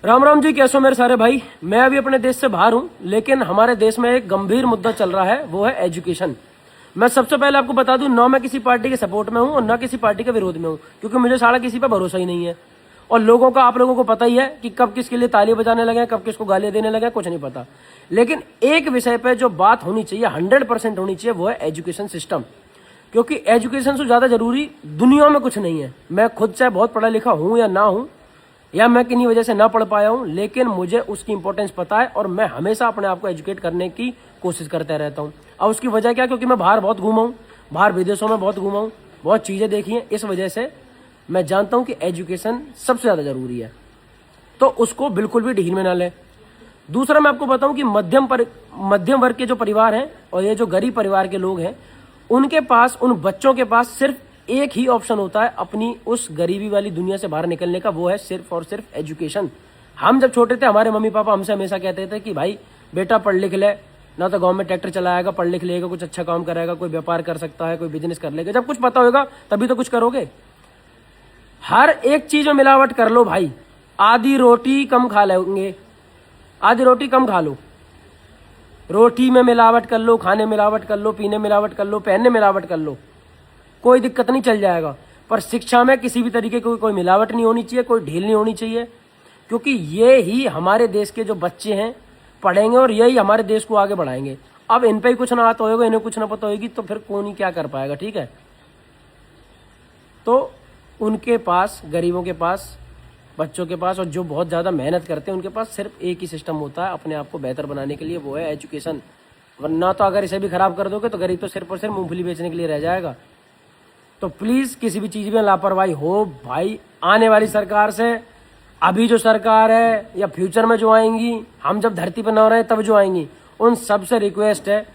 राम राम जी, कैसे हो मेरे सारे भाई। मैं अभी अपने देश से बाहर हूं, लेकिन हमारे देश में एक गंभीर मुद्दा चल रहा है, वो है एजुकेशन। मैं सबसे पहले आपको बता दूं, ना मैं किसी पार्टी के सपोर्ट में हूं और ना किसी पार्टी के विरोध में हूं, क्योंकि मुझे सारा किसी पर भरोसा ही नहीं है। और लोगों का, आप लोगों को पता ही है कि कब किसके लिए ताली बजाने लगे, कब किसको गालियां देने लगे, कुछ नहीं पता। लेकिन एक विषय पर जो बात होनी चाहिए, 100% होनी चाहिए, वो है एजुकेशन सिस्टम। क्योंकि एजुकेशन से ज्यादा जरूरी दुनिया में कुछ नहीं है। मैं खुद चाहे बहुत पढ़ा लिखा हूं या ना हूं, या मैं किन्हीं वजह से ना पढ़ पाया हूं, लेकिन मुझे उसकी इंपॉर्टेंस पता है और मैं हमेशा अपने आप को एजुकेट करने की कोशिश करता रहता हूं। और उसकी वजह क्या, क्योंकि मैं बाहर बहुत घूमा हूं, बाहर विदेशों में बहुत घूमा हूं, बहुत चीजें देखी हैं। इस वजह से मैं जानता हूं कि एजुकेशन सबसे ज्यादा जरूरी है, तो उसको बिल्कुल भी ढील में ना ले। दूसरा, मैं आपको बताऊं कि मध्यम वर्ग के जो परिवार हैं और ये जो गरीब परिवार के लोग हैं, उनके पास, उन बच्चों के पास सिर्फ एक ही ऑप्शन होता है अपनी उस गरीबी वाली दुनिया से बाहर निकलने का, वो है सिर्फ और सिर्फ एजुकेशन। हम जब छोटे थे, हमारे मम्मी पापा हमसे हमेशा कहते थे कि भाई बेटा पढ़ लिख ले, ना तो गांव में ट्रैक्टर चलाएगा, पढ़ लिख लेगा, कुछ अच्छा काम करेगा, कोई व्यापार कर सकता है, कोई बिजनेस कर लेगा। जब कुछ पता होगा तभी तो कुछ करोगे। हर एक चीज में मिलावट कर लो भाई, आधी रोटी कम खा लेंगे, आधी रोटी कम खा लो, रोटी में मिलावट कर लो, खाने में मिलावट कर लो, पीने में मिलावट कर लो, पहनने में मिलावट कर लो, कोई दिक्कत नहीं, चल जाएगा। पर शिक्षा में किसी भी तरीके की कोई मिलावट नहीं होनी चाहिए, कोई ढील नहीं होनी चाहिए, क्योंकि ये ही हमारे देश के जो बच्चे हैं पढ़ेंगे और यही हमारे देश को आगे बढ़ाएंगे। अब इन पे ही कुछ ना आता होगा, इन्हें कुछ ना पता होगी, तो फिर कौन ही क्या कर पाएगा। ठीक है, तो उनके पास, गरीबों के पास, बच्चों के पास, और जो बहुत ज्यादा मेहनत करते हैं, उनके पास सिर्फ एक ही सिस्टम होता है अपने आप को बेहतर बनाने के लिए, वो है एजुकेशन। वरना तो अगर इसे भी खराब कर दोगे तो गरीब तो सिर्फ और सिर्फ मूंगफली बेचने के लिए रह जाएगा। तो प्लीज किसी भी चीज में लापरवाही हो भाई, आने वाली सरकार से, अभी जो सरकार है या फ्यूचर में जो आएंगी, हम जब धरती पर न रहे तब जो आएंगी, उन सबसे रिक्वेस्ट है,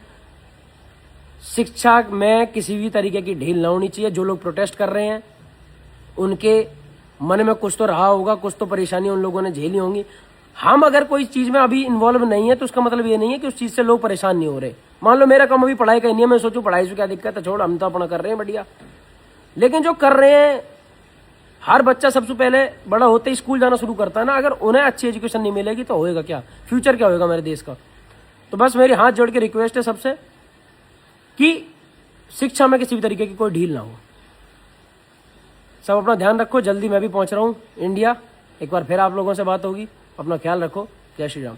शिक्षा में किसी भी तरीके की ढील ना होनी चाहिए। जो लोग प्रोटेस्ट कर रहे हैं, उनके मन में कुछ तो रहा होगा, कुछ तो परेशानी उन लोगों ने झेली होंगी। हम अगर कोई चीज में अभी इन्वॉल्व नहीं है तो उसका मतलब ये नहीं है कि उस चीज से लोग परेशान नहीं हो रहे। मान लो मेरा काम अभी पढ़ाई का नहीं है, मैं सोचूं पढ़ाई से क्या दिक्कत है, छोड़, हम तो अपना कर रहे हैं बढ़िया। लेकिन जो कर रहे हैं, हर बच्चा सबसे पहले बड़ा होते ही स्कूल जाना शुरू करता है ना, अगर उन्हें अच्छी एजुकेशन नहीं मिलेगी तो होएगा क्या, फ्यूचर क्या होगा मेरे देश का। तो बस मेरी हाथ जोड़ के रिक्वेस्ट है सबसे कि शिक्षा में किसी भी तरीके की कोई ढील ना हो। सब अपना ध्यान रखो, जल्दी मैं भी पहुंच रहा हूं इंडिया, एक बार फिर आप लोगों से बात होगी। अपना ख्याल रखो, जय श्री राम।